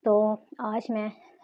تو آج میں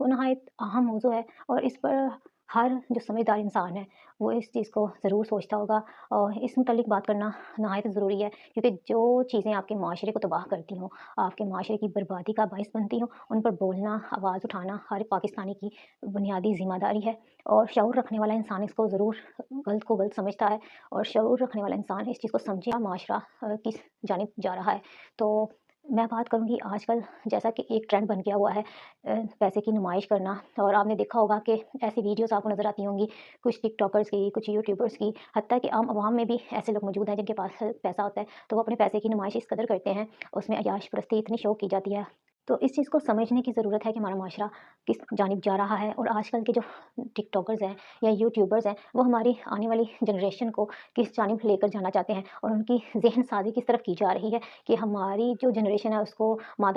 وہ نہایت اہم موضوع ہے اور اس پر ہر جو سمجھدار انسان ہے وہ اس چیز کو ضرور سوچتا ہوگا اور اس متعلق بات کرنا نہایت ضروری ہے، کیونکہ جو چیزیں آپ کے معاشرے کو تباہ کرتی ہوں، آپ کے معاشرے کی بربادی کا باعث بنتی ہوں، ان پر بولنا، آواز اٹھانا ہر پاکستانی کی بنیادی ذمہ داری ہے۔ اور شعور رکھنے والا انسان اس کو ضرور غلط کو غلط سمجھتا ہے، اور شعور رکھنے والا انسان اس چیز کو سمجھے معاشرہ کس جانب جا رہا ہے۔ تو میں بات کروں گی آج کل جیسا کہ ایک ٹرینڈ بن گیا ہوا ہے پیسے کی نمائش کرنا، اور آپ نے دیکھا ہوگا کہ ایسی ویڈیوز آپ کو نظر آتی ہوں گی، کچھ ٹک ٹاکرز کی، کچھ یوٹیوبرز کی، حتیٰ کہ عام عوام میں بھی ایسے لوگ موجود ہیں جن کے پاس پیسہ ہوتا ہے تو وہ اپنے پیسے کی نمائش اس قدر کرتے ہیں، اس میں عیاش پرستی اتنی شوق کی جاتی ہے۔ تو اس چیز کو سمجھنے کی ضرورت ہے کہ ہمارا معاشرہ کس جانب جا رہا ہے، اور آج کل کے جو ٹک ٹاکرز ہیں یا یوٹیوبرز ہیں وہ ہماری آنے والی جنریشن کو کس جانب لے کر جانا چاہتے ہیں، اور ان کی ذہن سازی کس طرف کی جا رہی ہے کہ ہماری جو جنریشن ہے اس کو مادہ